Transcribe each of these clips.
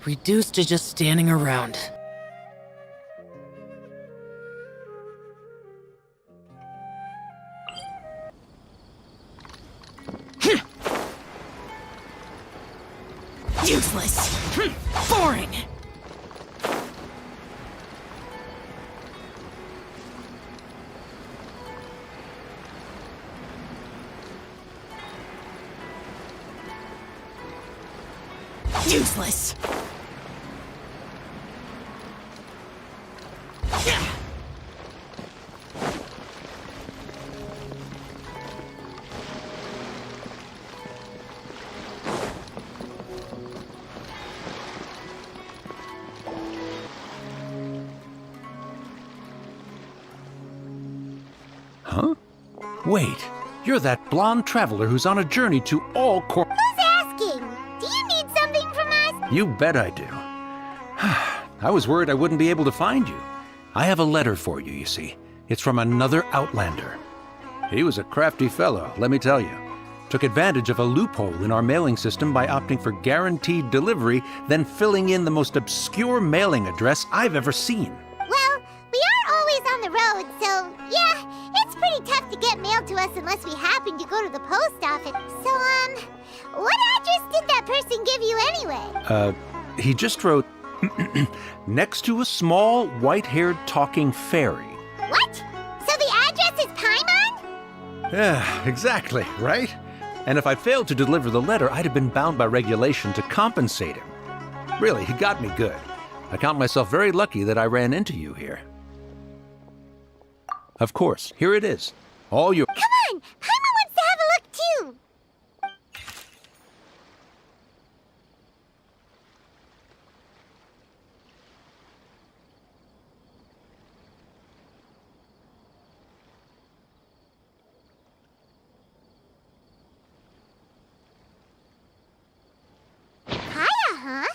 Reduced to just standing around. Useless. Boring. Useless. Huh? Wait, you're that blonde traveler who's on a journey to all Who's asking? Do you need something from us? You bet I do. I was worried I wouldn't be able to find you. I have a letter for you, you see. It's from another Outlander. He was a crafty fellow, let me tell you. Took advantage of a loophole in our mailing system by opting for guaranteed delivery, then filling in the most obscure mailing address I've ever seen. Well, we are always on the road, so yeah, it's pretty tough to get mail to us unless we happen to go to the post office. So, what address did that person give you anyway? He just wrote, next to a small, white-haired talking fairy. What? So the address is Paimon? Yeah, exactly, right? And if I failed to deliver the letter, I'd have been bound by regulation to compensate him. Really, he got me good. I count myself very lucky that I ran into you here. Of course, here it is. All your— Come on! Paimon wants to have a look too! Kaya, huh?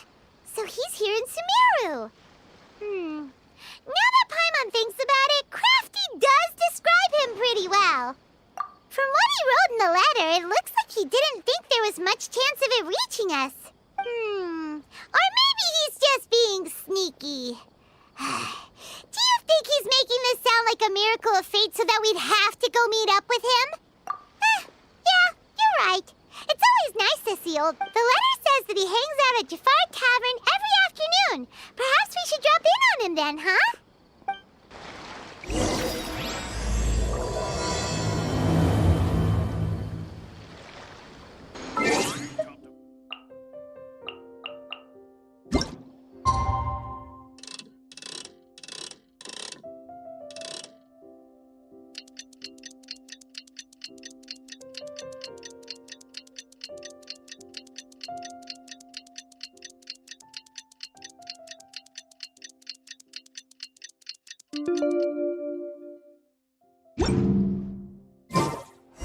So he's here in Sumeru. Now that Paimon thinks about it, Crafty does describe him pretty well. From what he wrote in the letter, it looks like he didn't think there was much chance of it reaching us. Or maybe he's just being sneaky. Do you think he's making this sound like a miracle of fate so that we'd have to go meet up with him? Yeah, you're right. It's always nice to see old. The letter says that he hangs out at Jafar Tavern every afternoon. Perhaps we should drop in on him then, huh?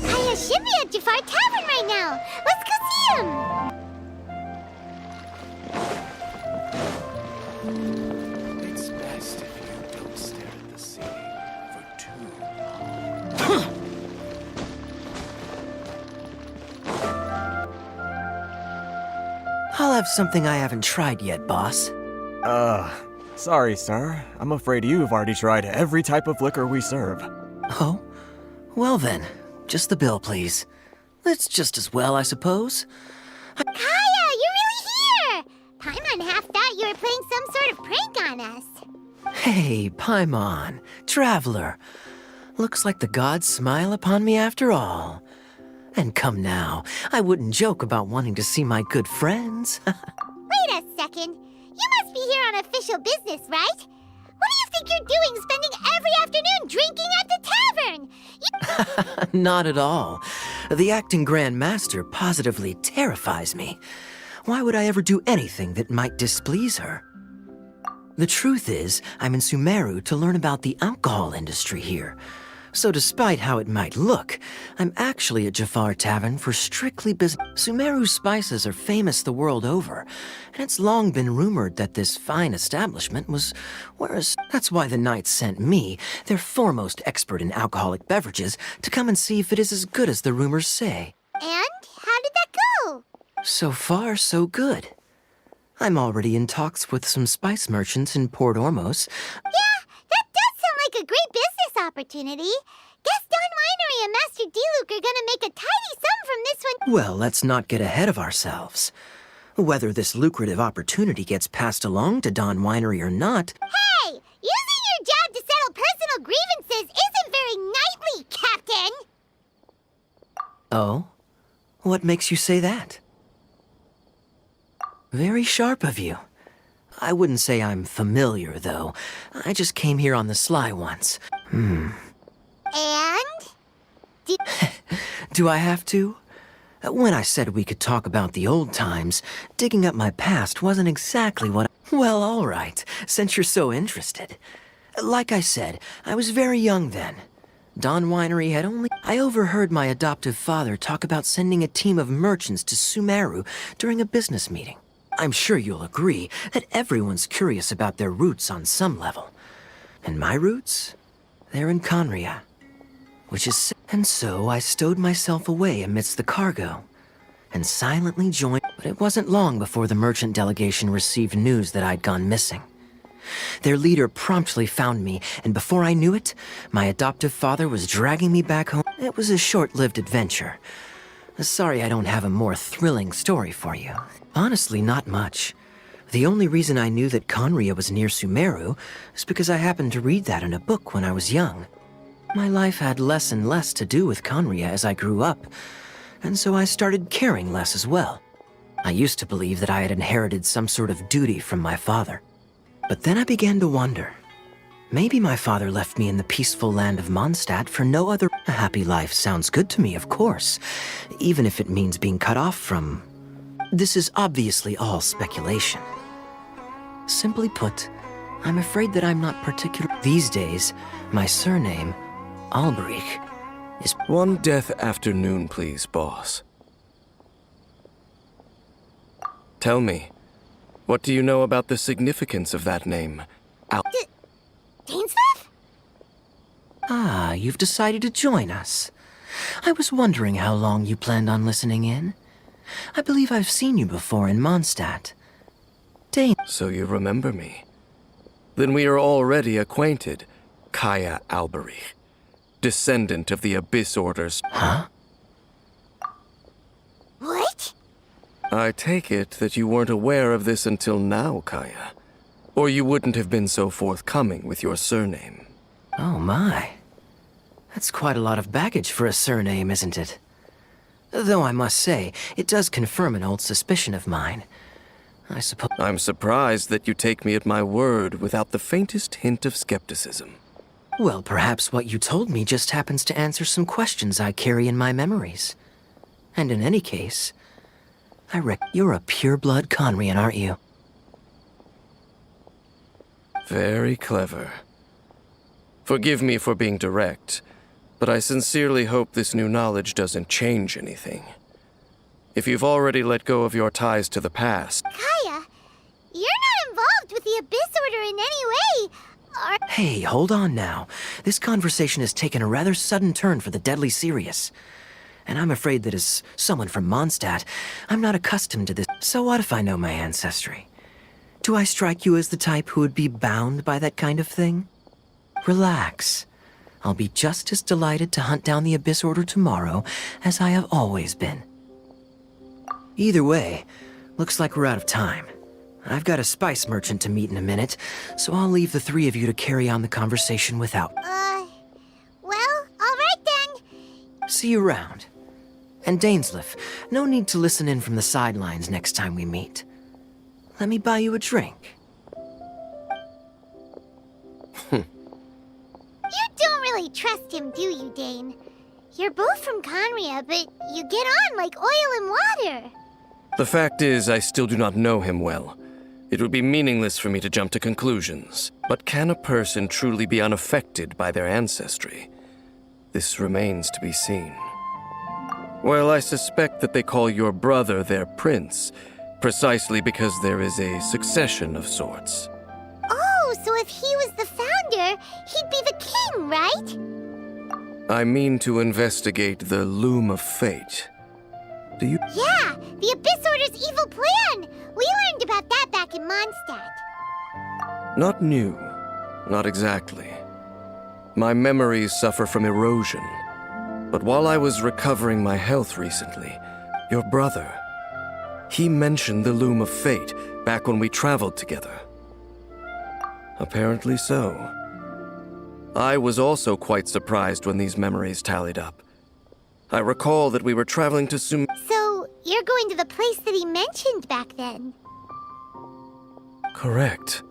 Kaya should be at Jafar Tavern right now. Let's go see him. It's best if you don't stare at the ceiling for too long. I'll have something I haven't tried yet, boss. Sorry, sir. I'm afraid you've already tried every type of liquor we serve. Oh? Well then, just the bill, please. That's just as well, I suppose. Kaya, you're really here! Paimon half thought you were playing some sort of prank on us. Hey, Paimon, traveler. Looks like the gods smile upon me after all. And come now, I wouldn't joke about wanting to see my good friends. Wait a second. You must be here on official business, right? What do you think you're doing spending every afternoon drinking at the tavern? Not at all. The acting Grand Master positively terrifies me. Why would I ever do anything that might displease her? The truth is, I'm in Sumeru to learn about the alcohol industry here. So despite how it might look, I'm actually at Jafar Tavern for strictly business. Sumeru's spices are famous the world over, and it's long been rumored that this fine establishment was, that's why the knights sent me, their foremost expert in alcoholic beverages, to come and see if it is as good as the rumors say. And how did that go? So far, so good. I'm already in talks with some spice merchants in Port Ormos. Yeah, that does sound like a great business opportunity. Guess Don Winery and Master D-Luke are gonna make a tidy sum from this one. Well, let's not get ahead of ourselves. Whether this lucrative opportunity gets passed along to Don Winery or not... Hey! Using your job to settle personal grievances isn't very knightly, Captain! Oh? What makes you say that? Very sharp of you. I wouldn't say I'm familiar, though. I just came here on the sly once. And? Do I have to? When I said we could talk about the old times, digging up my past wasn't exactly what Well, all right, since you're so interested. Like I said, I was very young then. Don Winery had only... I overheard my adoptive father talk about sending a team of merchants to Sumeru during a business meeting. I'm sure you'll agree that everyone's curious about their roots on some level. And my roots? They're in Conria, which is... And so I stowed myself away amidst the cargo and silently joined... But it wasn't long before the merchant delegation received news that I'd gone missing. Their leader promptly found me, and before I knew it, my adoptive father was dragging me back home. It was a short-lived adventure. Sorry I don't have a more thrilling story for you. Honestly, not much. The only reason I knew that Conria was near Sumeru is because I happened to read that in a book when I was young. My life had less and less to do with Conria as I grew up, and so I started caring less as well. I used to believe that I had inherited some sort of duty from my father. But then I began to wonder. Maybe my father left me in the peaceful land of Mondstadt for no other... A happy life sounds good to me, of course, even if it means being cut off from... This is obviously all speculation. Simply put, I'm afraid that I'm not particular... These days, my surname, Alberich, is... One death afternoon, please, boss. Tell me, what do you know about the significance of that name? Dainsmith? Ah, you've decided to join us. I was wondering how long you planned on listening in. I believe I've seen you before in Mondstadt. So you remember me. Then we are already acquainted. Kaya Alberich, descendant of the Abyss Orders. Huh? What? I take it that you weren't aware of this until now, Kaya. Or you wouldn't have been so forthcoming with your surname. Oh my. That's quite a lot of baggage for a surname, isn't it? Though I must say, it does confirm an old suspicion of mine. I suppose... I'm surprised that you take me at my word without the faintest hint of skepticism. Well, perhaps what you told me just happens to answer some questions I carry in my memories. And in any case, I reckon you're a pure-blood Conrian, aren't you? Very clever. Forgive me for being direct, but I sincerely hope this new knowledge doesn't change anything. If you've already let go of your ties to the past... Kaya, you're not involved with the Abyss Order in any way, are... Hey, hold on now. This conversation has taken a rather sudden turn for the deadly serious. And I'm afraid that as someone from Mondstadt, I'm not accustomed to this. So what if I know my ancestry? Do I strike you as the type who would be bound by that kind of thing? Relax. I'll be just as delighted to hunt down the Abyss Order tomorrow as I have always been. Either way, looks like we're out of time. I've got a spice merchant to meet in a minute, so I'll leave the three of you to carry on the conversation without... Well, all right then. See you around. And Dainsleif, no need to listen in from the sidelines next time we meet. Let me buy you a drink. You don't really trust him, do you, Dane? You're both from Conria, but you get on like oil and water. The fact is, I still do not know him well. It would be meaningless for me to jump to conclusions. But can a person truly be unaffected by their ancestry? This remains to be seen. Well, I suspect that they call your brother their prince, precisely because there is a succession of sorts. Oh, so if he was the founder, he'd be the king, right? I mean to investigate the Loom of Fate. Do you... Yeah, The Abyss Order's evil plan! We learned about that back in Mondstadt. Not new. Not exactly. My memories suffer from erosion. But while I was recovering my health recently, your brother, he mentioned the Loom of Fate back when we traveled together. Apparently so. I was also quite surprised when these memories tallied up. I recall that we were traveling to So, you're going to the place that he mentioned back then? Correct.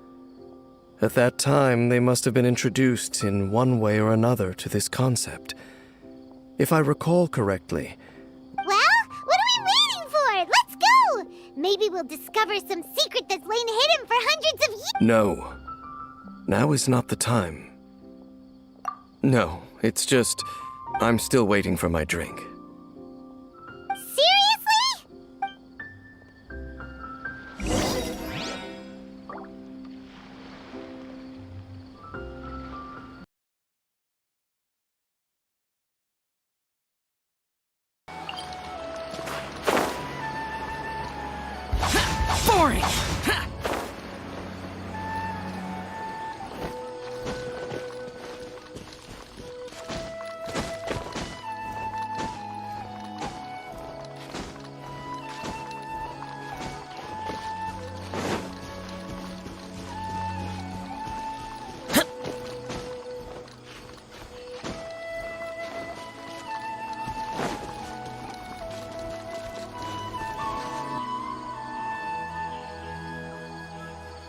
At that time, they must have been introduced in one way or another to this concept. If I recall correctly... Well, what are we waiting for? Let's go! Maybe we'll discover some secret that's lain hidden for hundreds of years. No. Now is not the time. No, it's just... I'm still waiting for my drink. Seriously? Boring!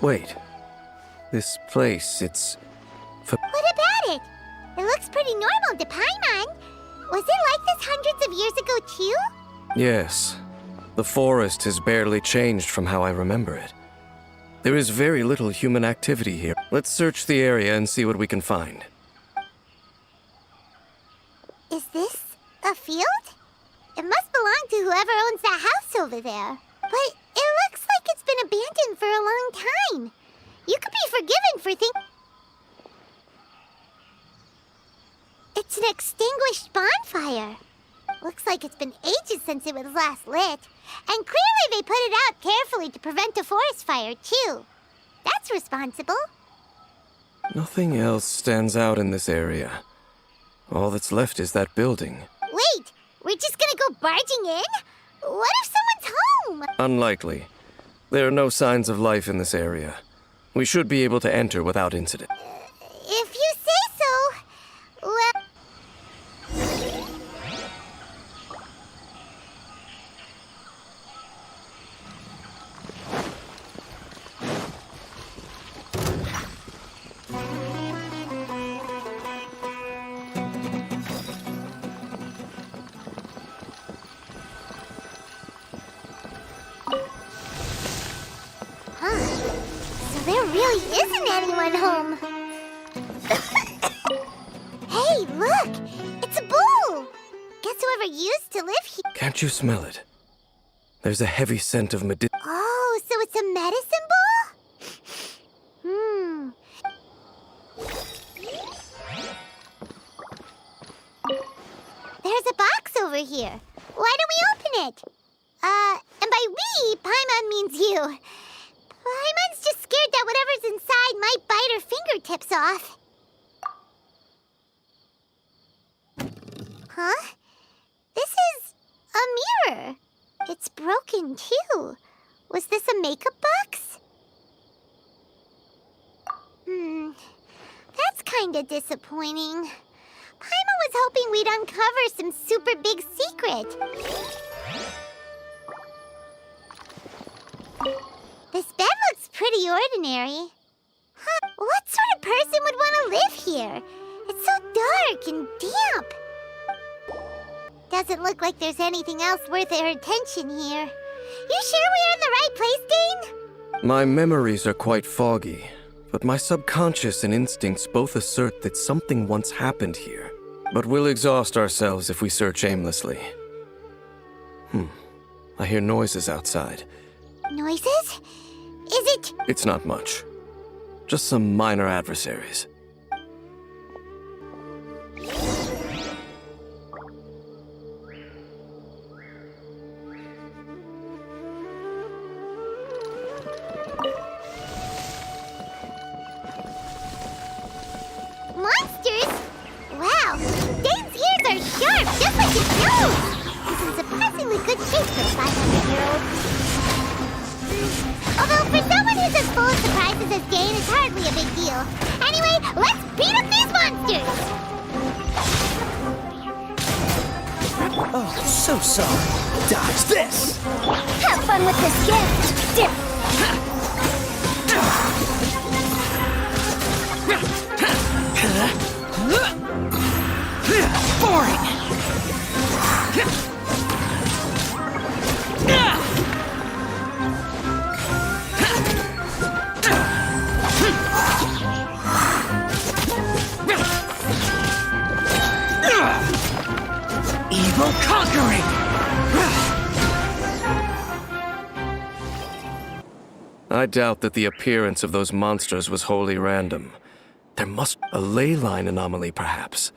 Wait. This place, it's... What about it? It looks pretty normal to Paimon. Was it like this hundreds of years ago, too? Yes. The forest has barely changed from how I remember it. There is very little human activity here. Let's search the area and see what we can find. Is this a field? It must belong to whoever owns that house over there. But it looks like it's been abandoned for a long time. You could be forgiven for thinking... It's an extinguished bonfire. Looks like it's been ages since it was last lit. And clearly they put it out carefully to prevent a forest fire, too. That's responsible. Nothing else stands out in this area. All that's left is that building. Wait, we're just gonna go barging in? What if someone's home? Unlikely. There are no signs of life in this area. We should be able to enter without incident. If you say so. Well... There really isn't anyone home. Hey, look! It's a bull! Guess whoever used to live here... Can't you smell it? There's a heavy scent of Oh, so it's a medicine bull? There's a box over here. Why don't we open it? And by we, Paimon means you. Paimon's just scared that whatever's inside might bite her fingertips off. Huh? This is a mirror. It's broken, too. Was this a makeup box? That's kinda disappointing. Paimon was hoping we'd uncover some super big secret. This bed looks pretty ordinary. Huh, what sort of person would want to live here? It's so dark and damp. Doesn't look like there's anything else worth our attention here. You sure we're in the right place, Dane? My memories are quite foggy, but my subconscious and instincts both assert that something once happened here. But we'll exhaust ourselves if we search aimlessly. I hear noises outside. Noises? Is it... It's not much. Just some minor adversaries. like his nose! He's in surprisingly good shape for a 500-year-old. Although, for someone who's as full of surprises as Dane, it's hardly a big deal. Anyway, let's beat up these monsters! Oh, so sorry. Dodge this! Have fun with this gift! Dip. Boring! Evil conquering! I doubt that the appearance of those monsters was wholly random. There must a ley line anomaly, perhaps.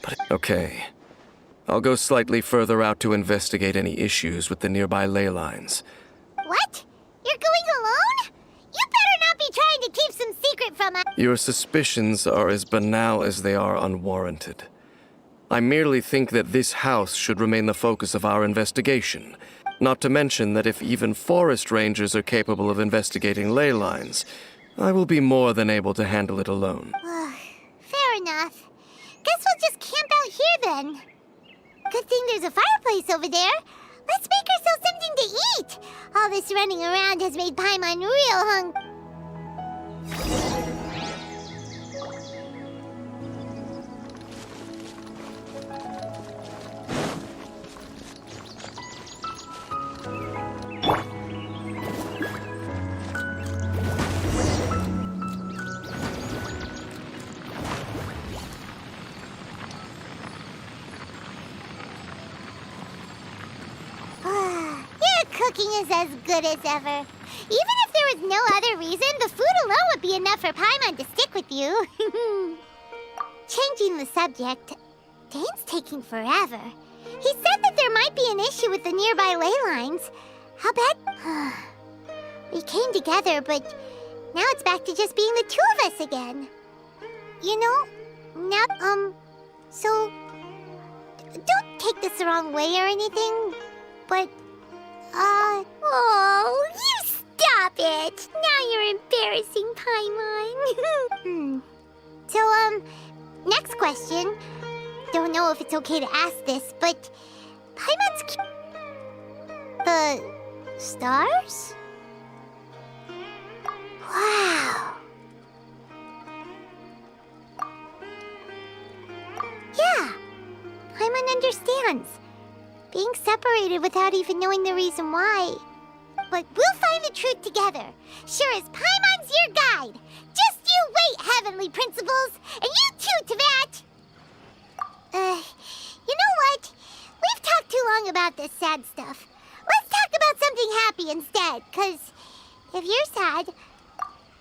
But okay. I'll go slightly further out to investigate any issues with the nearby ley lines. What? You're going alone? You better not be trying to keep some secret from us. Your suspicions are as banal as they are unwarranted. I merely think that this house should remain the focus of our investigation. Not to mention that if even forest rangers are capable of investigating ley lines, I will be more than able to handle it alone. Fair enough. Guess we'll just camp out here then. Good thing there's a fireplace over there. Let's make ourselves something to eat. All this running around has made Paimon real hungry. Cooking is as good as ever. Even if there was no other reason, the food alone would be enough for Paimon to stick with you. Changing the subject, Dane's taking forever. He said that there might be an issue with the nearby ley lines. How bad? We came together, but now it's back to just being the two of us again. You know, now, so, don't take this the wrong way or anything, but oh, you stop it! Now you're embarrassing, Paimon. So, next question. Don't know if it's okay to ask this, but Paimon's the stars? Wow. Yeah, Paimon understands. Being separated without even knowing the reason why. But we'll find the truth together. Sure as Paimon's your guide. Just you wait, heavenly principles. And you too, Teyvat. You know what? We've talked too long about this sad stuff. Let's talk about something happy instead, 'cause if you're sad...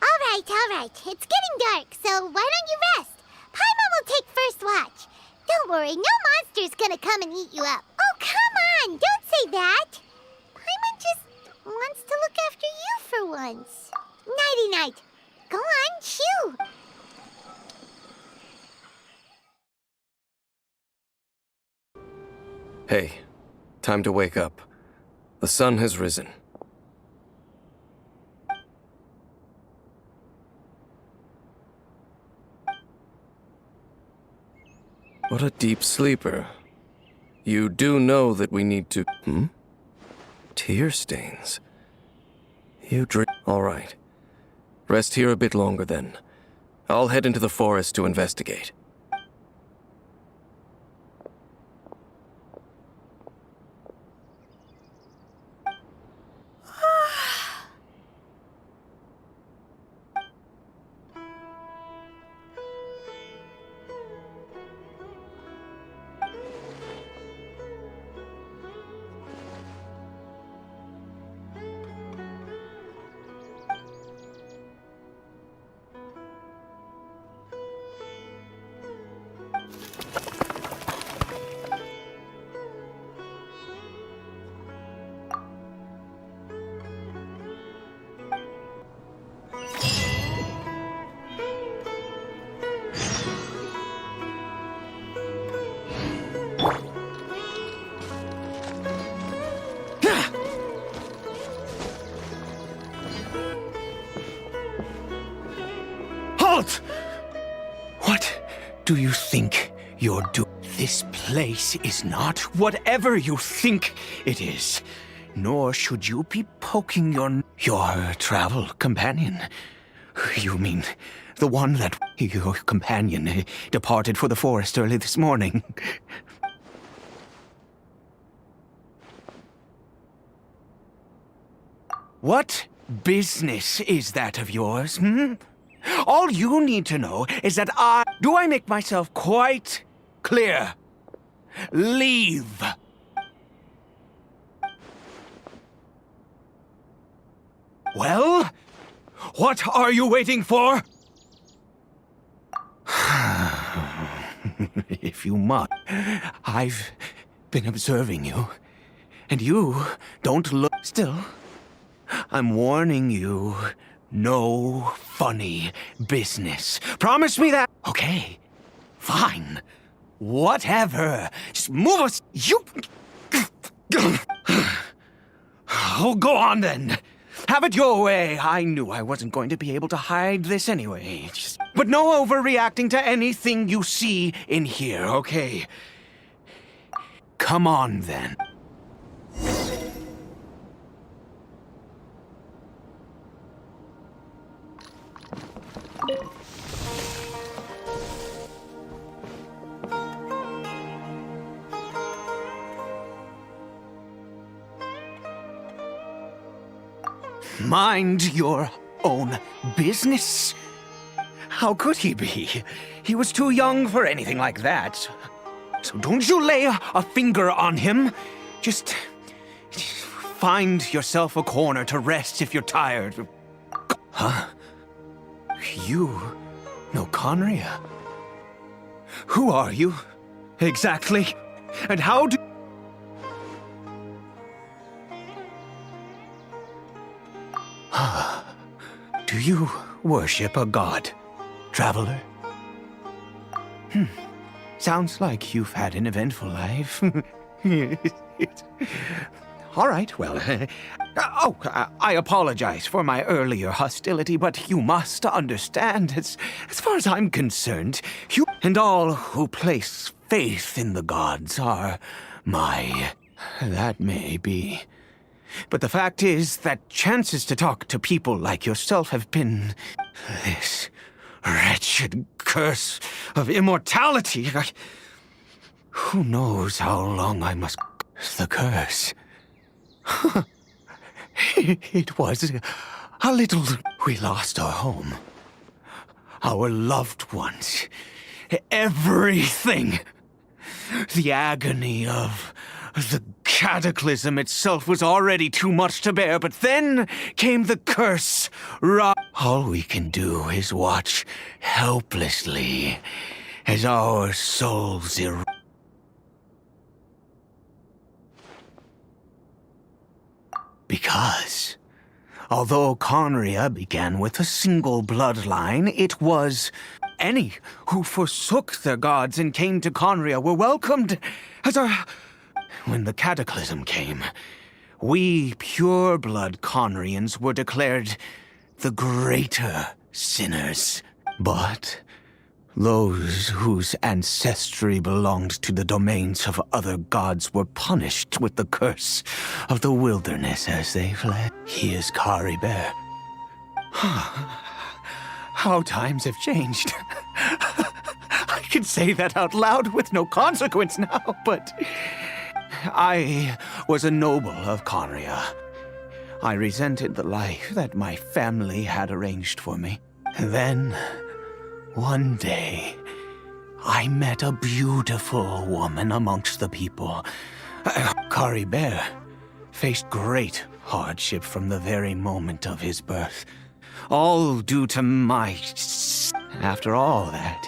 All right. It's getting dark, so why don't you rest? Paimon will take first watch. Don't worry, no monster's gonna come and eat you up. Oh, come on! Don't say that! Paimon just wants to look after you for once. Nighty-night. Go on, chew. Hey, time to wake up. The sun has risen. What a deep sleeper. You do know that we need to... Tear stains. You drink... All right. Rest here a bit longer then. I'll head into the forest to investigate. What do you think you're doing? This place is not whatever you think it is. Nor should you be poking your travel companion. You mean the one that your companion departed for the forest early this morning? What business is that of yours, hmm? All you need to know is that do I make myself quite clear? Leave. Well, what are you waiting for? If you must. I've been observing you, and you don't look still. I'm warning you, no funny business. Promise me that. Okay, fine. Whatever. Just move us. You. Oh, go on then. Have it your way. I knew I wasn't going to be able to hide this anyway. But no overreacting to anything you see in here, okay? Come on then. Mind your own business? How could he be? He was too young for anything like that. So don't you lay a finger on him. Just find yourself a corner to rest if you're tired. Huh? You know Conria? Who are you? Exactly? And how do... Do you worship a god, traveler? Sounds like you've had an eventful life. All right, well... I apologize for my earlier hostility, but you must understand, as far as I'm concerned, you and all who place faith in the gods are my... That may be... But the fact is that chances to talk to people like yourself have been... this wretched curse of immortality. Who knows how long I must... The curse. It was a little... We lost our home. Our loved ones. Everything. The agony of... The cataclysm itself was already too much to bear, but then came the curse. All we can do is watch helplessly as our souls erode. Because, although Conria began with a single bloodline, it was any who forsook their gods and came to Conria were welcomed as our... When the cataclysm came, we pure-blood Conrians were declared the greater sinners. But those whose ancestry belonged to the domains of other gods were punished with the curse of the wilderness as they fled. He is Cariberto. How times have changed. I can say that out loud with no consequence now, but... I was a noble of Conria. I resented the life that my family had arranged for me. Then, one day, I met a beautiful woman amongst the people. Cariberto faced great hardship from the very moment of his birth. All due to my... After all that...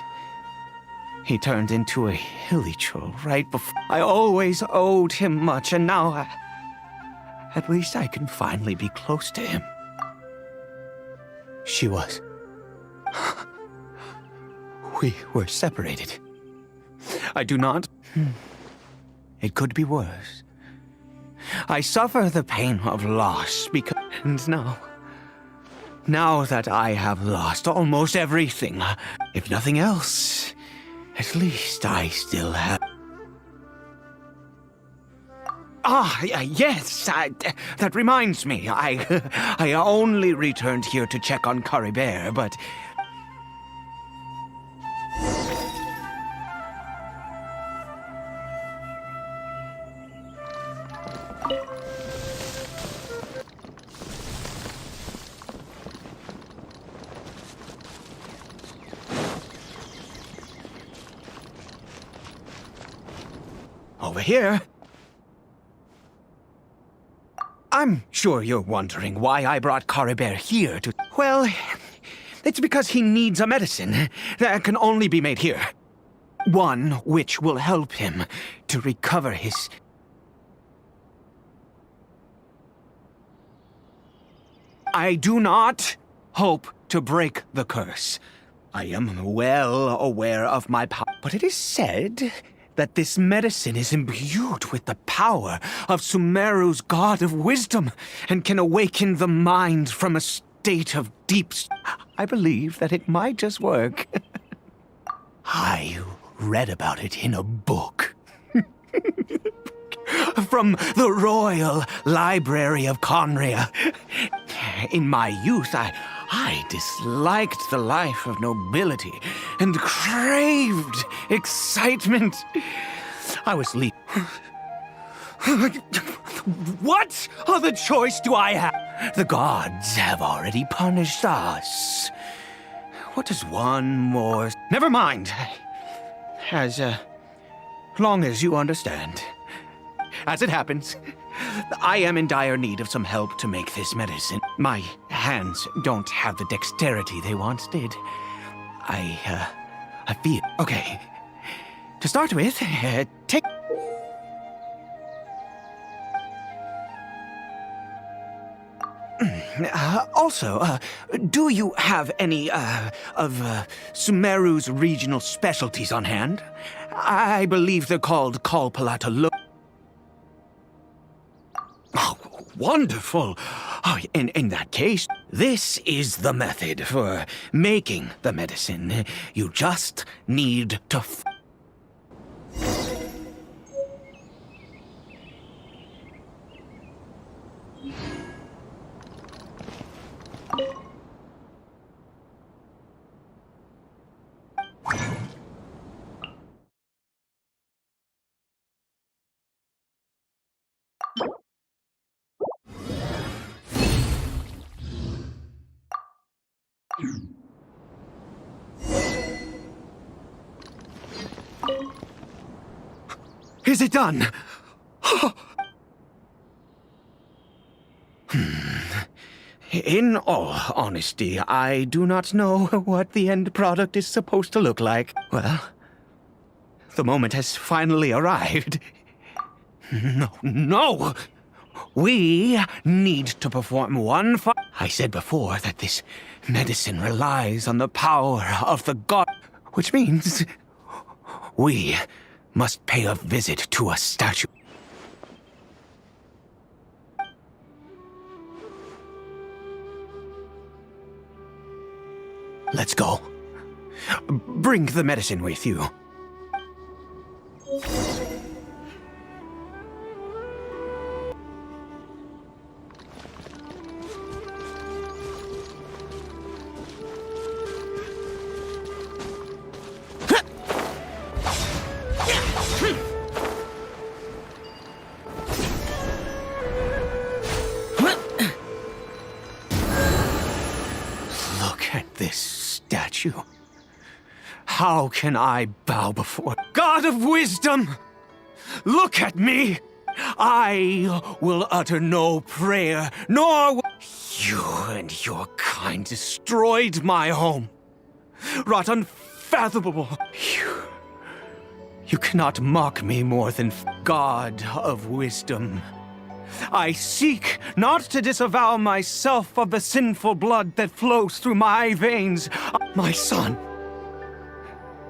He turned into a hilly troll right before... I always owed him much, and now at least I can finally be close to him. She was... We were separated. I do not... It could be worse. I suffer the pain of loss because... And now... Now that I have lost almost everything, if nothing else, at least I still have... Yes, that reminds me. I only returned here to check on Cariberto, but... Over here. I'm sure you're wondering why I brought Cariberto here to... Well, it's because he needs a medicine that can only be made here. One which will help him to recover his... I do not hope to break the curse. I am well aware of my power, but it is said that this medicine is imbued with the power of Sumeru's god of wisdom and can awaken the mind from a state of deep... I believe that it might just work. I read about it in a book. From the Royal Library of Conria. In my youth, I disliked the life of nobility and craved excitement. I was What other choice do I have? The gods have already punished us. What does one more... Never mind. As long as you understand. As it happens, I am in dire need of some help to make this medicine. My hands don't have the dexterity they once did. I feel... Okay. To start with, take... Also, do you have any, of Sumeru's regional specialties on hand? I believe they're called Kalpalata. Oh, wonderful! Oh, in that case, this is the method for making the medicine. You just need to... Is it done? In all honesty, I do not know what the end product is supposed to look like. Well, the moment has finally arrived. No! We need to perform one I said before that this medicine relies on the power of the god, which means we must pay a visit to a statue. Let's go. Bring the medicine with you. How can I bow before God of wisdom? Look at me! I will utter no prayer, nor... You and your kind destroyed my home. Wrought unfathomable. You cannot mock me more than God of wisdom. I seek not to disavow myself of the sinful blood that flows through my veins. My son,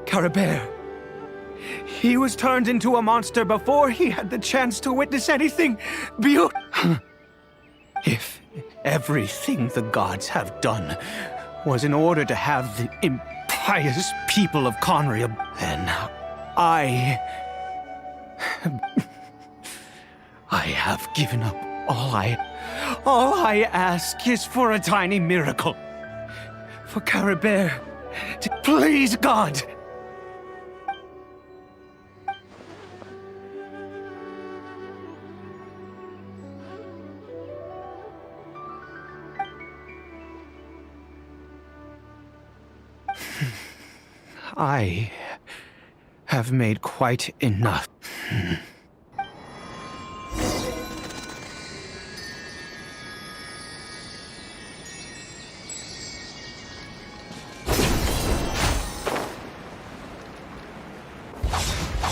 Cariberto, he was turned into a monster before he had the chance to witness anything beautiful. Everything the gods have done was in order to have the impious people of Conria. And I have given up all I ask is for a tiny miracle. For Cariberto to please God. I have made quite enough.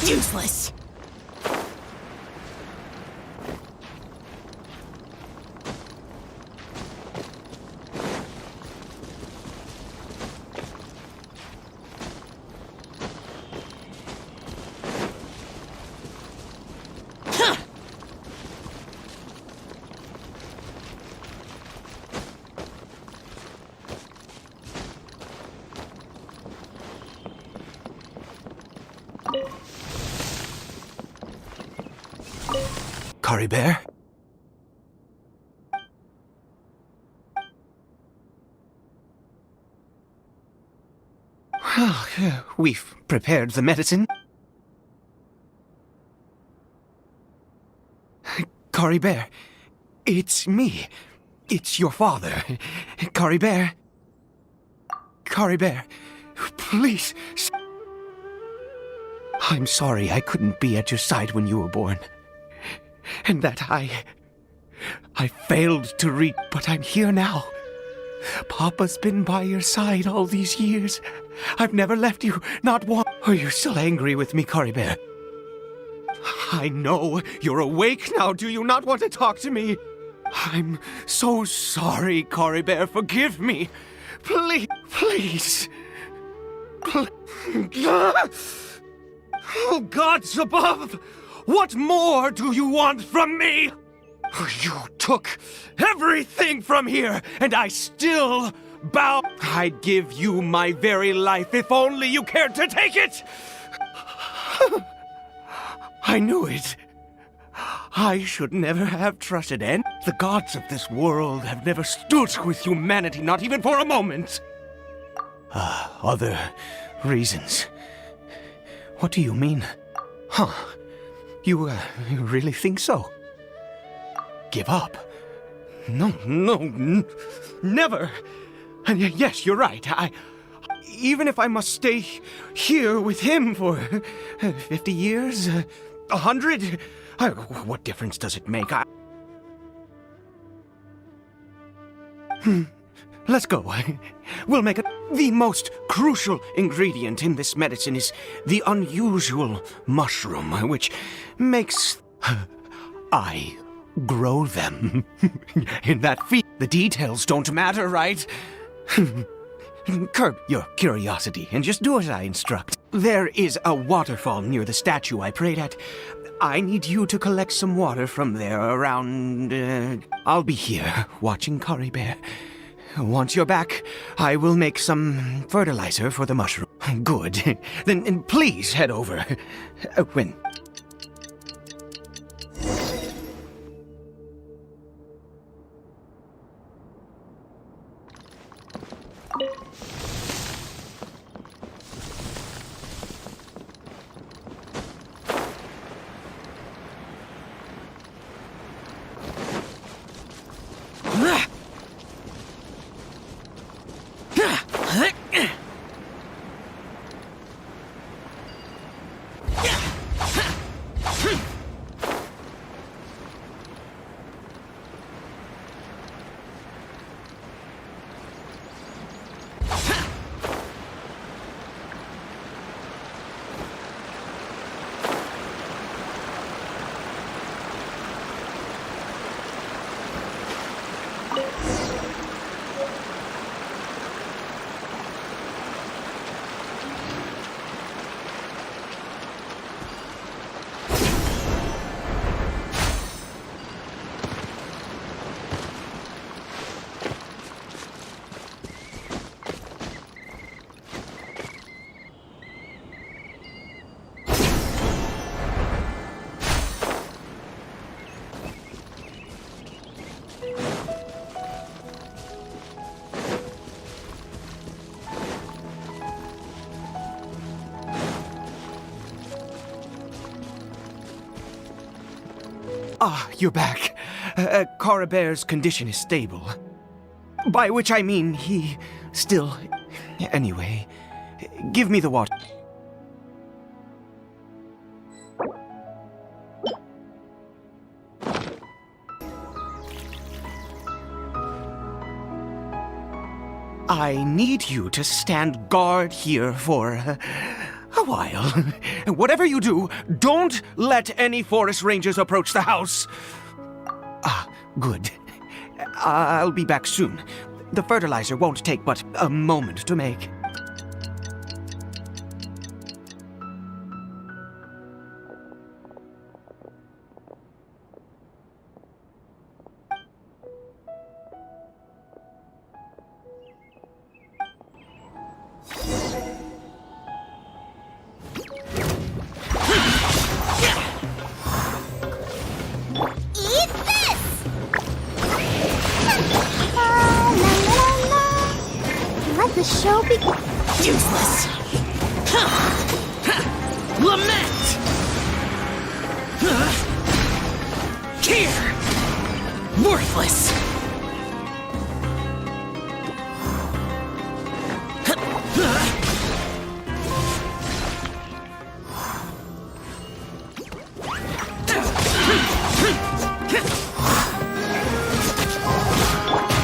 Useless. Cariberto? Well, we've prepared the medicine. Cariberto, it's me. It's your father. Cariberto. Cariberto, please. I'm sorry I couldn't be at your side when you were born. And that I failed to read, but I'm here now. Papa's been by your side all these years. I've never left you, not once. Are you still angry with me, Cariberto? I know you're awake now. Do you not want to talk to me? I'm so sorry, Cariberto. Forgive me. Please, please. Oh, gods above! What more do you want from me? You took everything from here, and I still bow. I'd give you my very life if only you cared to take it! I knew it. I should never have trusted any. The gods of this world have never stood with humanity, not even for a moment. Other reasons. What do you mean? Huh? You really think so? Give up? No, never. And yes, you're right. Even if I must stay here with him for 50 years, 100, what difference does it make? Let's go. We'll make it. The most crucial ingredient in this medicine is the unusual mushroom, which makes... I grow them. In that feat, the details don't matter, right? Curb your curiosity and just do as I instruct. There is a waterfall near the statue I prayed at. I need you to collect some water from there around... I'll be here, watching Cariberto. Once you're back, I will make some fertilizer for the mushroom. Good. Then please head over. When? You're back. Cariberto's condition is stable. By which I mean he still... Anyway, give me the water. I need you to stand guard here for a while. Whatever you do, don't let any forest rangers approach the house. Good. I'll be back soon. The fertilizer won't take but a moment to make. The show be Useless! Lament! Care! Worthless!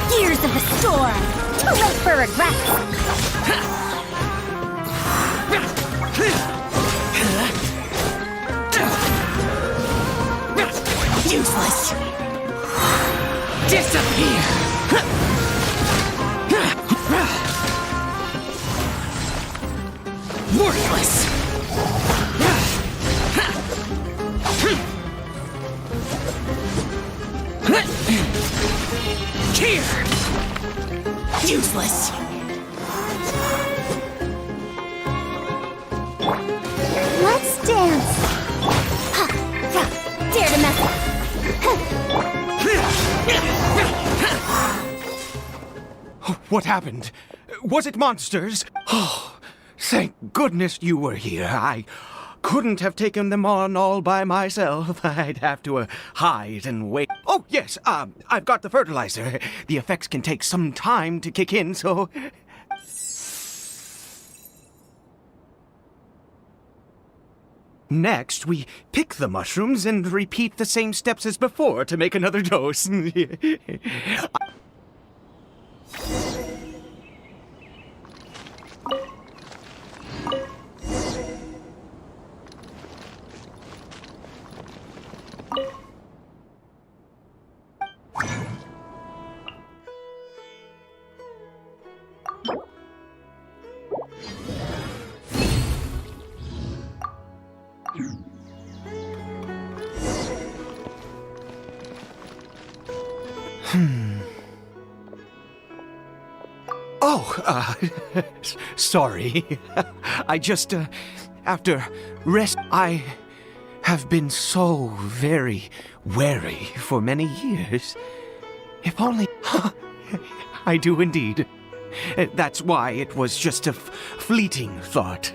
Gears of the storm! Too late for regrets! Useless! Disappear! Worthless! Here! Useless! Let's dance! Dare to mess up! What happened? Was it monsters? Oh, thank goodness you were here. I couldn't have taken them on all by myself. I'd have to hide and wait. Oh, yes, I've got the fertilizer. The effects can take some time to kick in, so... Next, we pick the mushrooms and repeat the same steps as before to make another dose. Sorry. I just, after rest, I have been so very wary for many years. If only... I do indeed. That's why it was just a fleeting thought.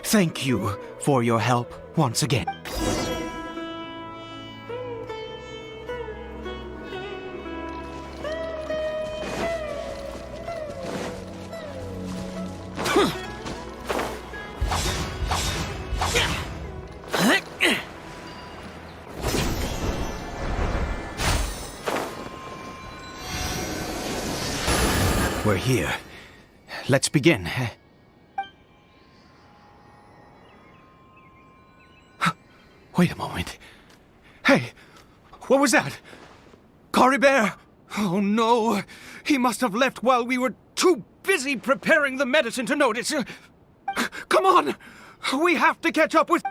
Thank you for your help once again. We're here. Let's begin. Wait a moment. Hey, what was that? Cariberto! Oh no! He must have left while we were too busy preparing the medicine to notice. Come on! We have to catch up with...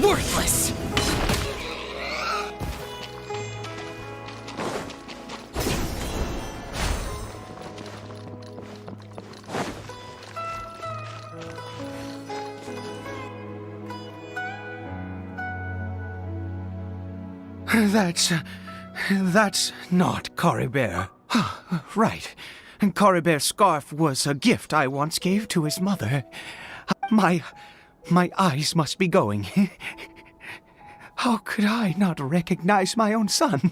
Worthless! That's not Cariberto. Right. Cariberto's scarf was a gift I once gave to his mother. My eyes must be going. How could I not recognize my own son?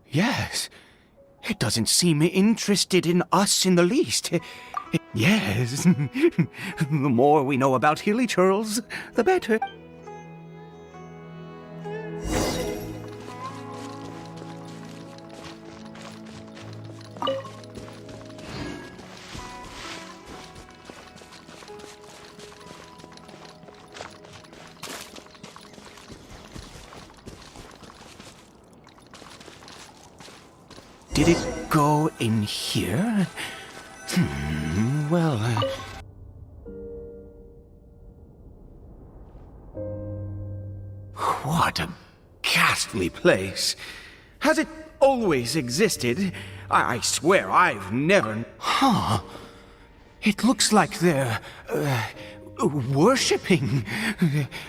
Yes. It doesn't seem interested in us in the least. Yes. The more we know about Hilly Churls, the better. Did it go in here? Well, what a ghastly place. Has it always existed? I swear I've never... It looks like they're... worshipping.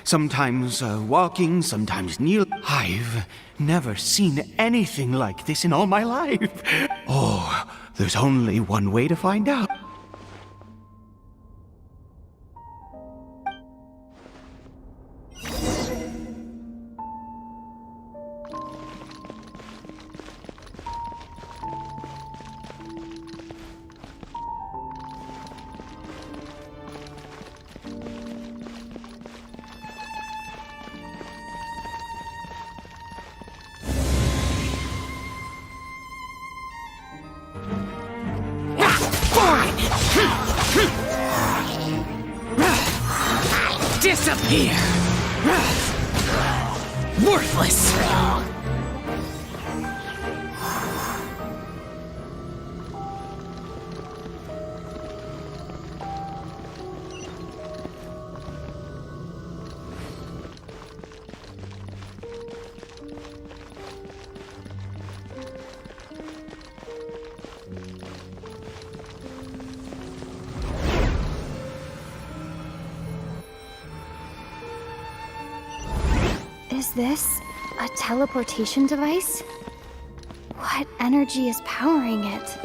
Sometimes walking, sometimes kneeling. I've never seen anything like this in all my life. Oh, there's only one way to find out. Disappear! Worthless! Is this a teleportation device? What energy is powering it?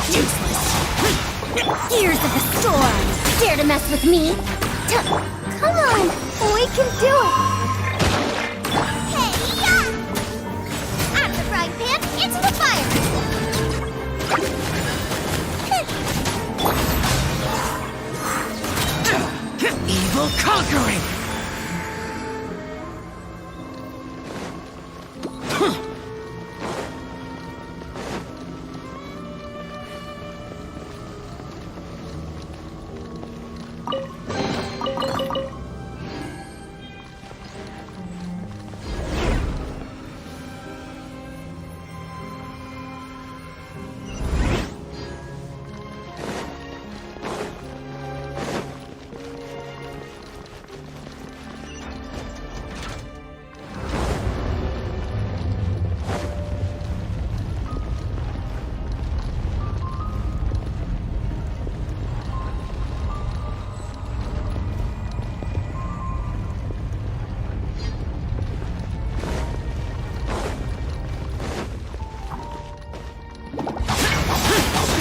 Useless! Gears of the storm! Dare to mess with me? Come on! We can do it! Hey, yeah! Out of the frying pan, into the fire! Evil conquering!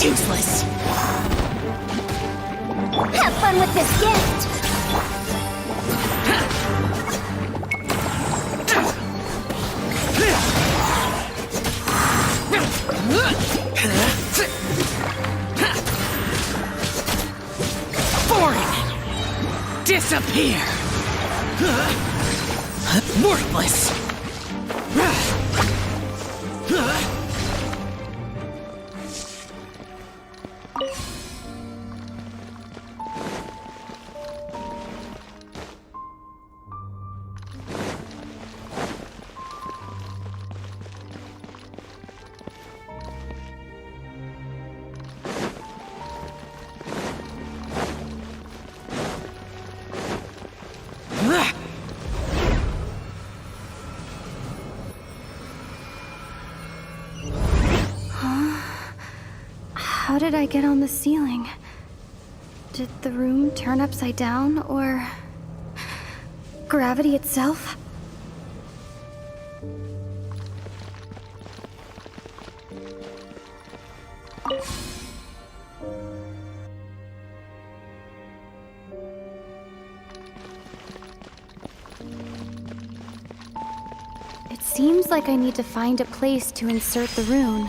Useless! Have fun with this gift! Boring! Disappear! Worthless! How did I get on the ceiling? Did the room turn upside down, or gravity itself? It seems like I need to find a place to insert the rune.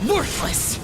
Worthless!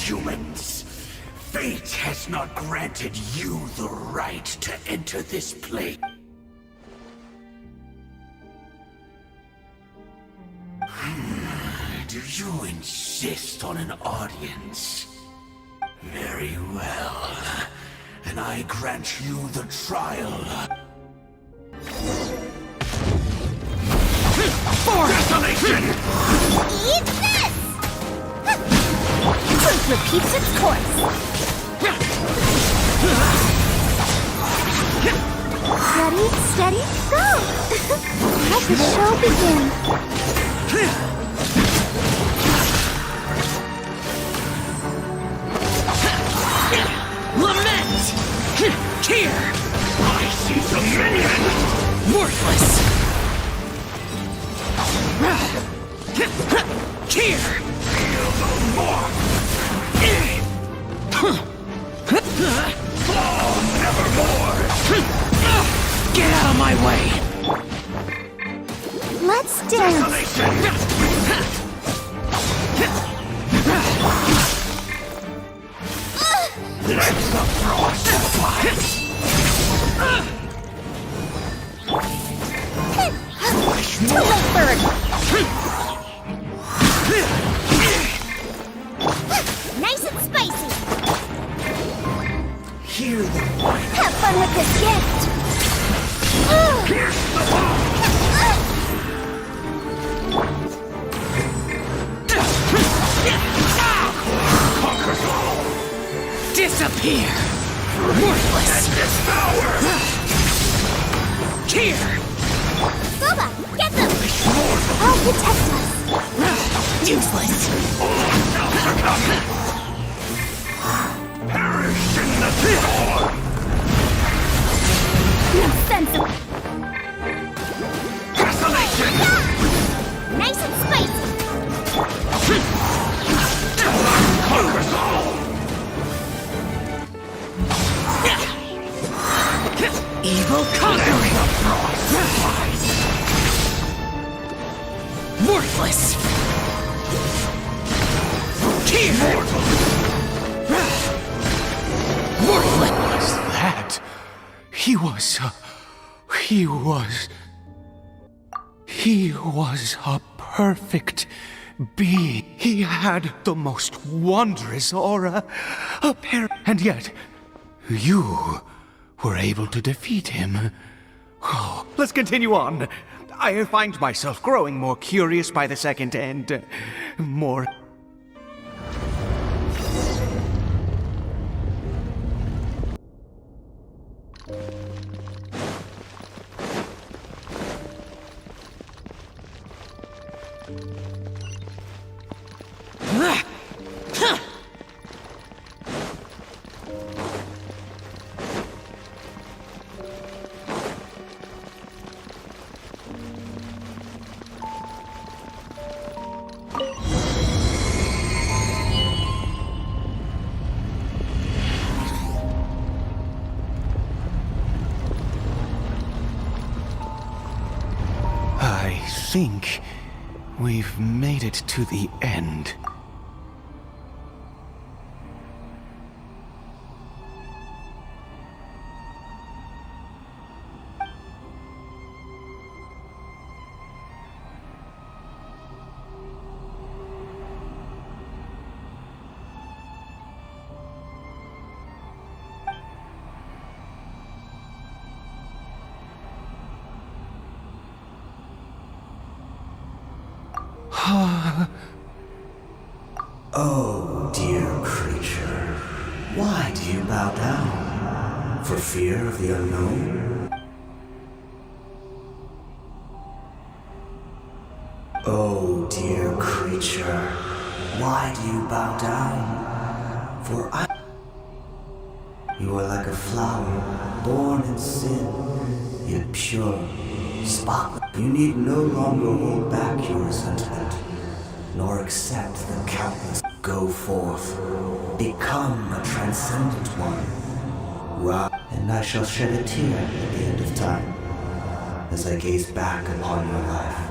Humans, fate has not granted you the right to enter this place. Do you insist on an audience? Very well. And I grant you the trial. For desolation! Eat this! Truth repeats its course. Ready, steady, go! Let the show begin. Lament! Here! I see dominion! Worthless! Here! Feel the mark! Fall nevermore! Get out of my way! Let's dance. Desolation! Let the frost fly! Too late, bird. Nice and spicy. Hear the whine. Have fun with this gift. Pierce the bone! Conquers all! Disappear! Worthless! Devour! Here! Boba, get them. I'll protect us. Useless! All shall succumb! Perish in the storm! Sensible. Desolation! Nice and spicy. Conquers all! Worthless! What was that? He was a perfect being. He had the most wondrous aura, and yet you were able to defeat him. Oh, let's continue on. I find myself growing more curious by the second and more... I think we've made it to the end. Oh, dear creature, why do you bow down? For fear of the unknown? Oh, dear creature, why do you bow down? For you are like a flower, born in sin, yet pure, spotless. You need no longer hold back your resentment, nor accept the countless. Go forth, become a transcendent one. And I shall shed a tear at the end of time, as I gaze back upon your life.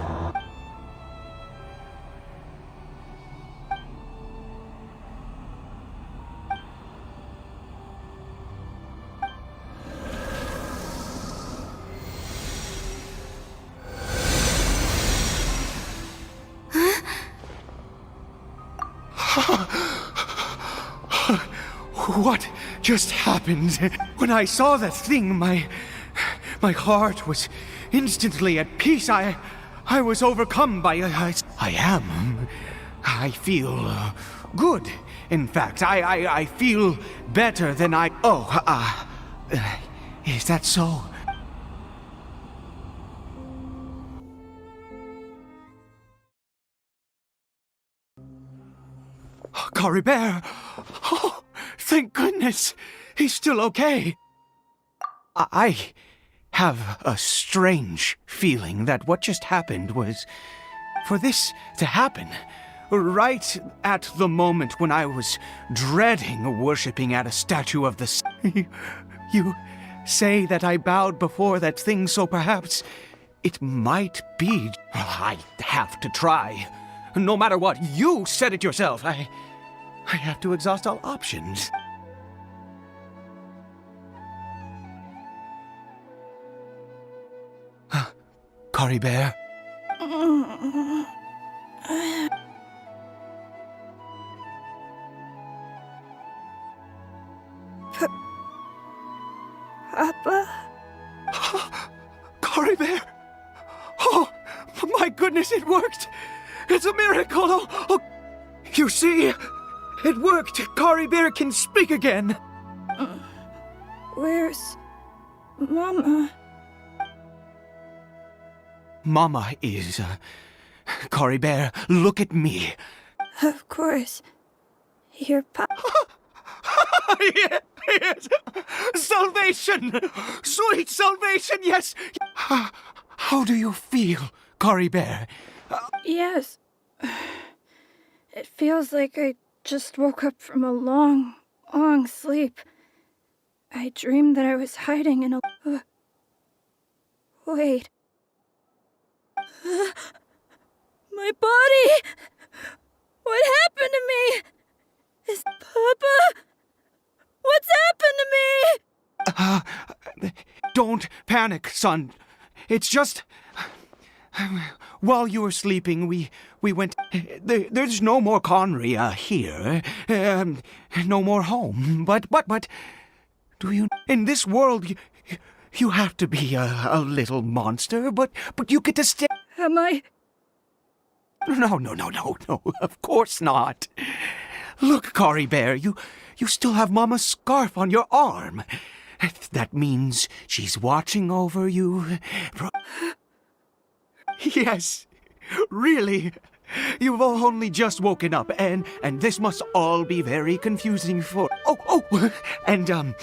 What just happened? When I saw that thing, my heart was instantly at peace. I was overcome by I feel good. In fact, I feel better than I... Oh, is that so? Cariberto! Oh, thank goodness! He's still okay! I have a strange feeling that what just happened was... For this to happen, right at the moment when I was dreading worshipping at a statue of the... You say that I bowed before that thing, so perhaps it might be... I have to try. No matter what, you said it yourself. I have to exhaust all options. Cariberto? Papa? Cariberto! Oh, my goodness, it worked! It's a miracle! Oh, you see? It worked! Cariberto can speak again! Where's Mama? Mama is... Cariberto, look at me. Of course. Your papa. Yes! Salvation! Sweet salvation, yes! How do you feel, Cariberto? Yes. It feels like I just woke up from a long, long sleep. I dreamed that I was hiding in a... Wait. My body! What happened to me? Don't panic, son. It's just... While you were sleeping, we went... There's no more Conria here. No more home. But... Do you... In this world, you have to be a little monster, but you get to stay... Am I? No. Of course not. Look, Cariberto, you still have Mama's scarf on your arm. That means she's watching over you. Yes, really. You've only just woken up, and this must all be very confusing for... Oh, and,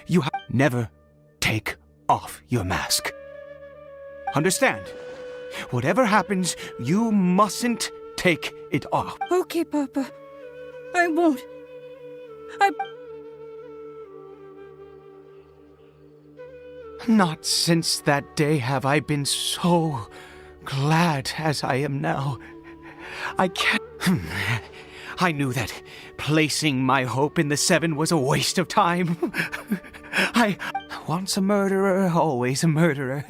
you never take off your mask. Understand? Whatever happens, you mustn't take it off. Okay, Papa. I won't. Not since that day have I been so glad as I am now. I can't... I knew that placing my hope in the Seven was a waste of time. Once a murderer, always a murderer.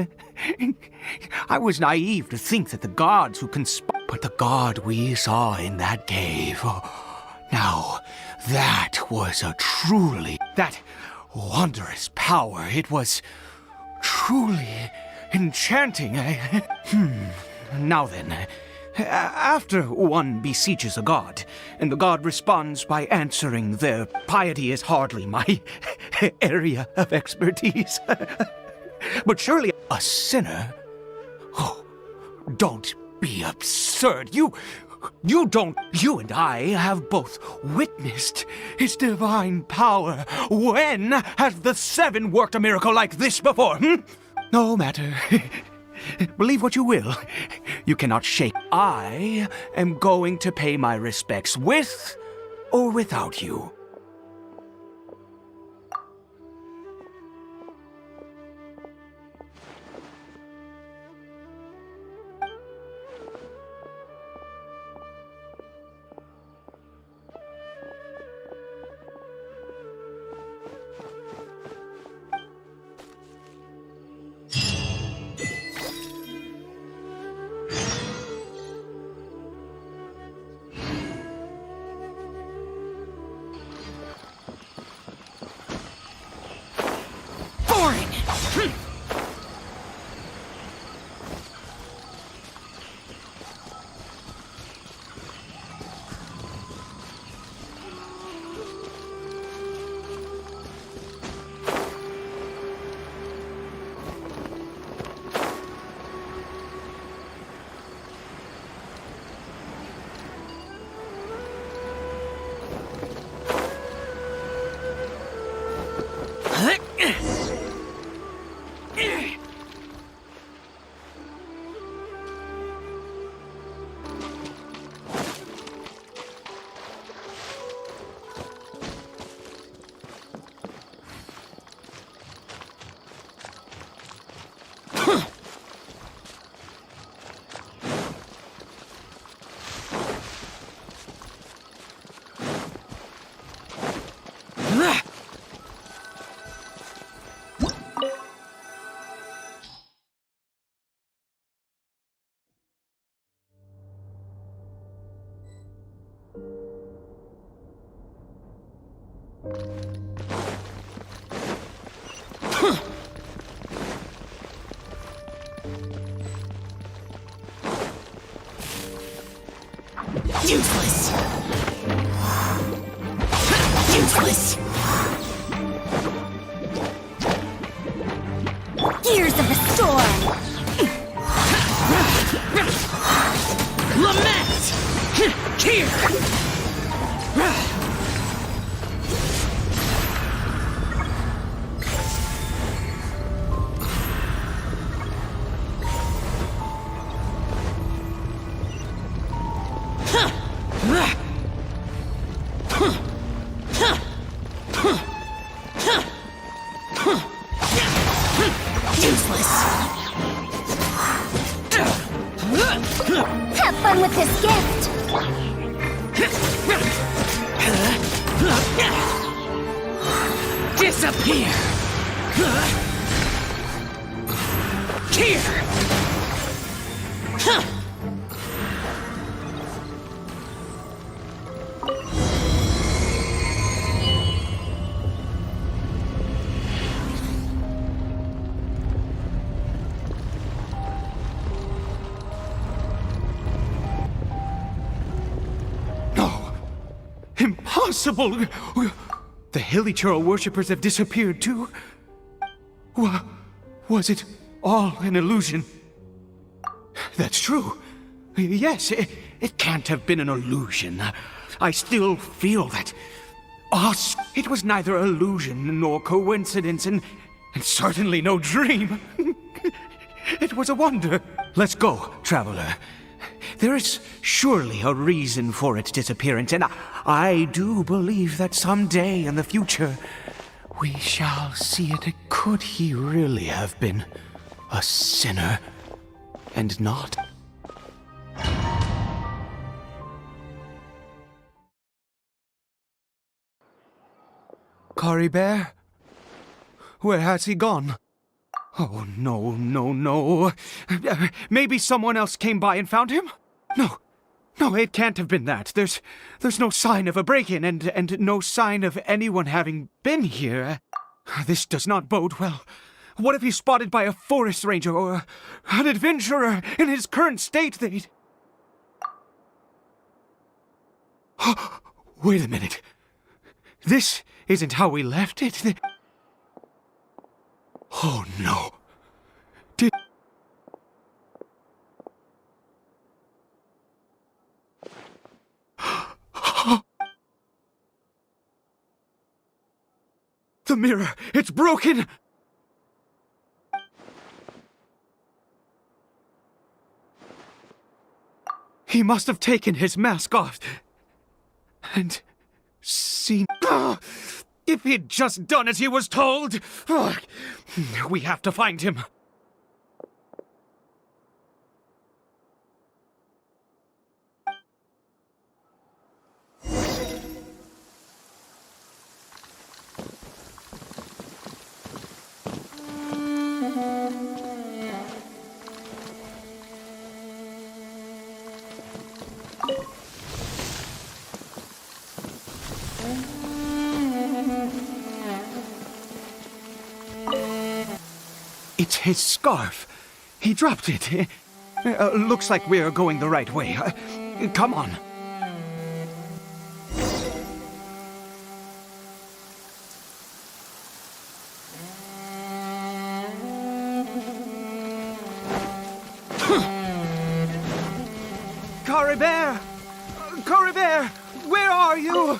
I was naive to think that the gods who conspired... But the god we saw in that cave... Now, that was a truly... That wondrous power, it was truly enchanting. Now then, after one beseeches a god, and the god responds by answering, their piety is hardly my area of expertise. But surely a sinner? Oh, don't be absurd. You and I have both witnessed his divine power. When has the Seven worked a miracle like this before? No matter. Believe what you will. You cannot shake. I am going to pay my respects with or without you. Useless! Useless! Gears of the storm! Lament! Here! Have fun with this gift! Disappear! Here! Huh! No! Impossible! The Hilichurl worshippers have disappeared too? Was it all an illusion? That's true. Yes, it can't have been an illusion. I still feel that. It was neither illusion nor coincidence, and certainly no dream. It was a wonder. Let's go, traveler. There is surely a reason for its disappearance, and I do believe that someday in the future we shall see it. Could he really have been a sinner and not? Cariberto? Where has he gone? Oh, no. Maybe someone else came by and found him? No, it can't have been that. There's no sign of a break-in and no sign of anyone having been here. This does not bode well. What if he's spotted by a forest ranger or an adventurer in his current state? Wait a minute. This isn't how we left it. Oh, no. The mirror! It's broken! He must have taken his mask off and seen. If he'd just done as he was told! We have to find him. It's his scarf. He dropped it. Looks like we're going the right way. Come on. Cariberto! Cariberto! Where are you?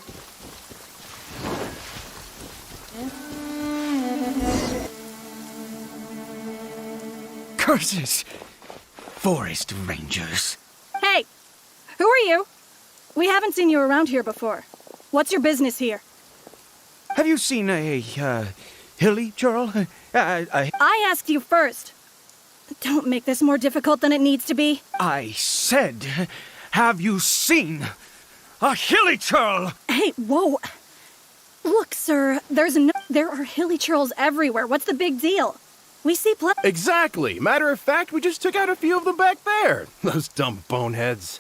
Curses! Forest rangers. Hey! Who are you? We haven't seen you around here before. What's your business here? Have you seen a, Hilichurl? I asked you first. Don't make this more difficult than it needs to be. I said, have you seen a Hilichurl? Hey, whoa! Look, sir, there are Hilichurls everywhere. What's the big deal? We see Exactly. Matter of fact, we just took out a few of them back there. Those dumb boneheads.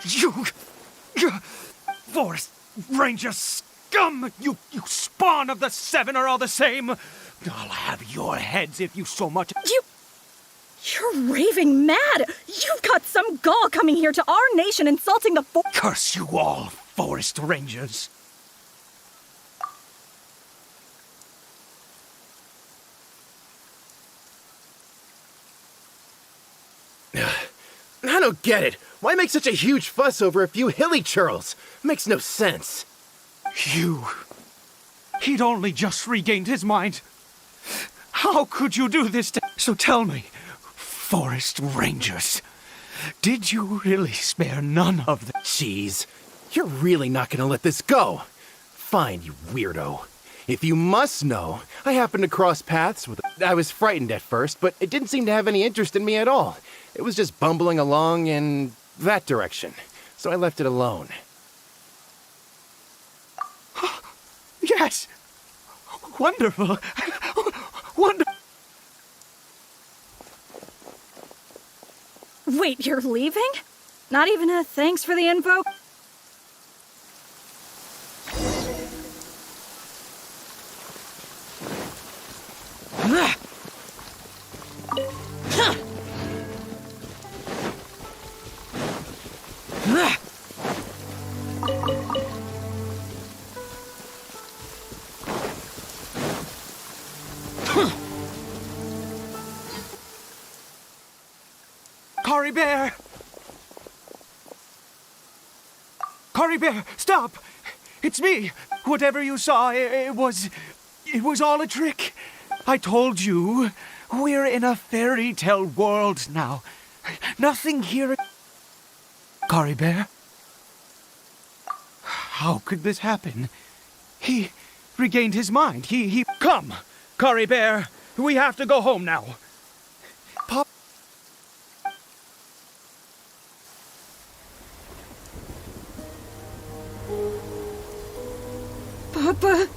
You Forest Ranger scum! You spawn of the Seven are all the same. I'll have your heads if you so much. You're raving mad! You've got some gall coming here to our nation insulting the Curse you all, Forest Rangers. I don't get it. Why make such a huge fuss over a few Hilichurls? Makes no sense. He'd only just regained his mind. How could you do this to... So tell me, Forest Rangers, did you really spare none of them? Jeez, you're really not gonna let this go. Fine, you weirdo. If you must know, I happened to cross paths with... I was frightened at first, but it didn't seem to have any interest in me at all. It was just bumbling along in that direction, so I left it alone. Yes! Wonderful. Wonderful. Wait, you're leaving? Not even a thanks for the info? Cariberto! Cariberto, stop! It's me! Whatever you saw, it was all a trick. I told you, we're in a fairy tale world now. Nothing here... Cariberto? How could this happen? He regained his mind. He... Come! Cariberto, we have to go home now. Pop... Papa?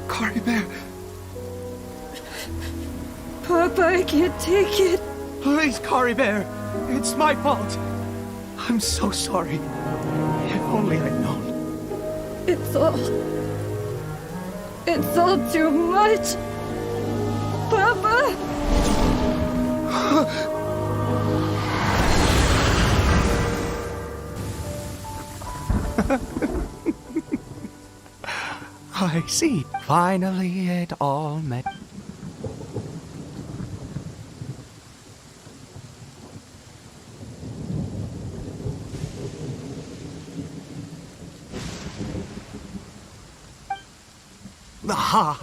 Cariberto, Papa, I can't take it. please, Cariberto. It's my fault. I'm so sorry. If only I'd known. It's all too much. Papa? I see. Finally, it all met. Ah,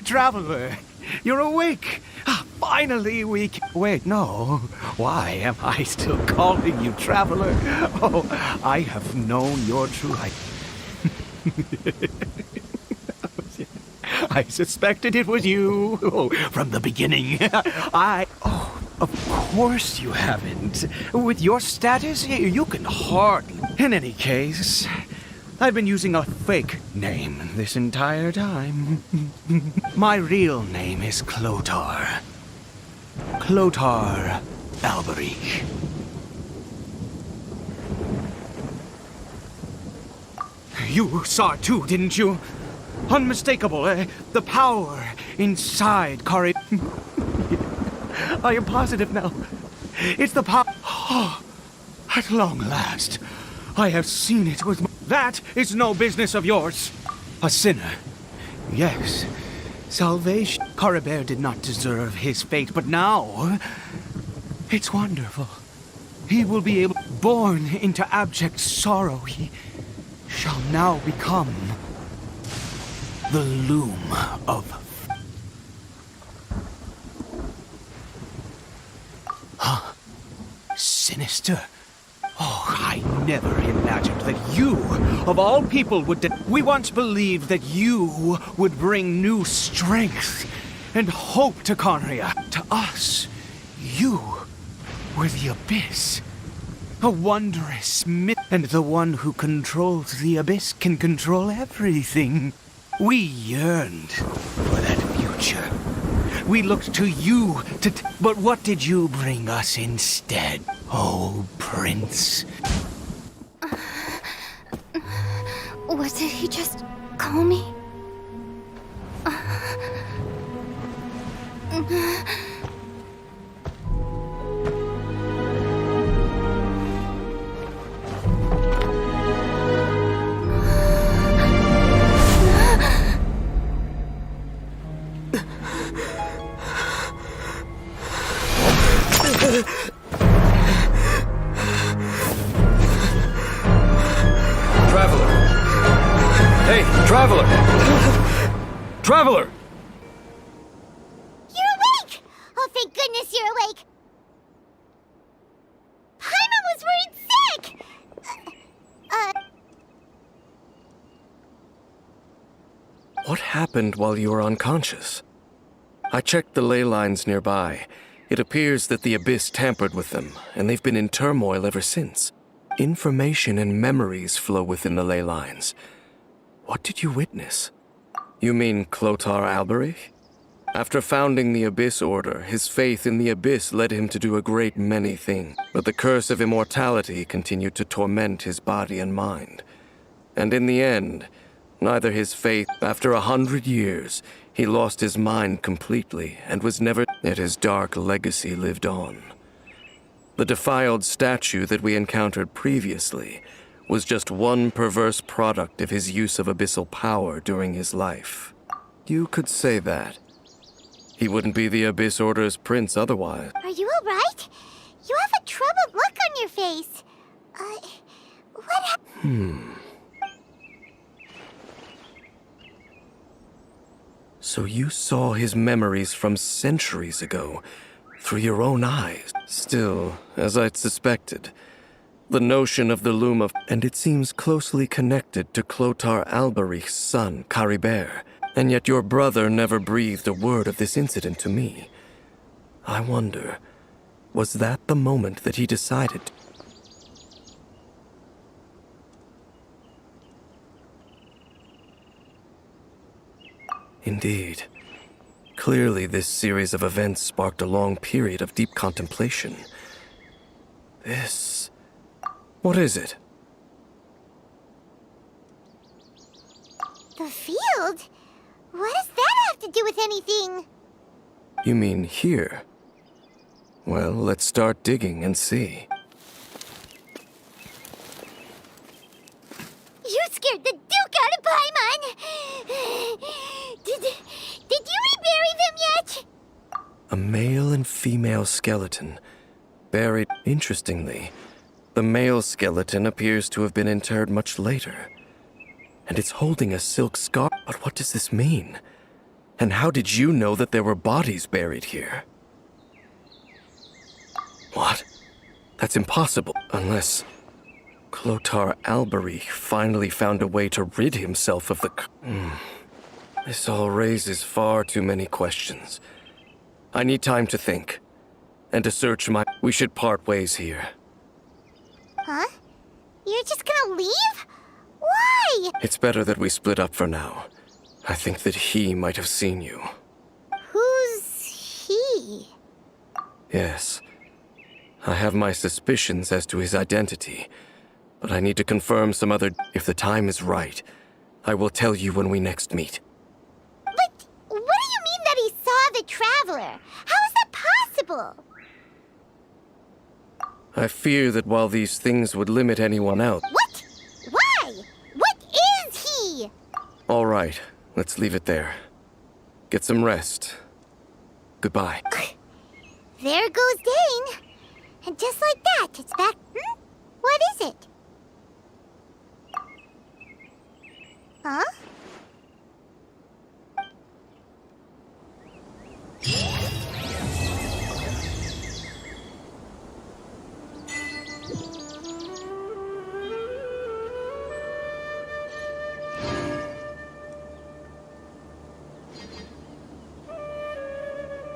traveler, you're awake. Finally, we can... Wait, no. Why am I still calling you traveler? Oh, I have known your true life. I suspected it was you from the beginning. Oh, of course you haven't. With your status, you can hardly... In any case, I've been using a fake name this entire time. My real name is Clotar. Clotar Alberich. You saw it too, didn't you? Unmistakable, the power inside Cari... I am positive now. It's the power... Oh, at long last, I have seen it with my... That is no business of yours. A sinner. Yes. Salvation. Cariberto did not deserve his fate, but now... It's wonderful. He will be able... Born into abject sorrow, he shall now become... the loom of... Huh? Sinister? Oh, I never imagined that you, of all people, would... We once believed that you would bring new strength and hope to Conria. To us, you were the Abyss. A wondrous myth. And the one who controls the Abyss can control everything. We yearned for that future. We looked to you to... But what did you bring us instead, oh Prince? What did he just call me? Traveler! Hey, Traveler! Traveler! You're awake! Oh, thank goodness you're awake! Paimon was worried sick! What happened while you were unconscious? I checked the ley lines nearby. It appears that the Abyss tampered with them, and they've been in turmoil ever since. Information and memories flow within the ley lines. What did you witness? You mean Clotar Alberich? After founding the Abyss Order, his faith in the Abyss led him to do a great many things. But the curse of immortality continued to torment his body and mind. And in the end, neither his faith. After 100 years, he lost his mind completely and was never. Yet his dark legacy lived on. The defiled statue that we encountered previously was just one perverse product of his use of abyssal power during his life. You could say that. He wouldn't be the Abyss Order's prince otherwise. Are you alright? You have a troubled look on your face. What So you saw his memories from centuries ago, through your own eyes. Still, as I'd suspected, the notion of the Luma, and it seems closely connected to Clotar Alberich's son, Cariberto. And yet your brother never breathed a word of this incident to me. I wonder, was that the moment that he decided? Indeed. Clearly, this series of events sparked a long period of deep contemplation. This... what is it? The field? What does that have to do with anything? You mean here? Well, let's start digging and see. You scared the Duke out of Paimon! Did you rebury them yet? A male and female skeleton, buried. Interestingly, the male skeleton appears to have been interred much later. And it's holding a silk scarf. But what does this mean? And how did you know that there were bodies buried here? What? That's impossible, unless Clotar Alberich finally found a way to rid himself of the... This all raises far too many questions. I need time to think, and to search my... We should part ways here. Huh? You're just gonna leave? Why? It's better that we split up for now. I think that he might have seen you. Who's he? Yes. I have my suspicions as to his identity, but I need to confirm some other... If the time is right, I will tell you when we next meet. But what do you mean that he saw the Traveler? How is that possible? I fear that while these things would limit anyone else... What? Why? What is he? All right, let's leave it there. Get some rest. Goodbye. There goes Dane. And just like that, it's back... What is it? Huh?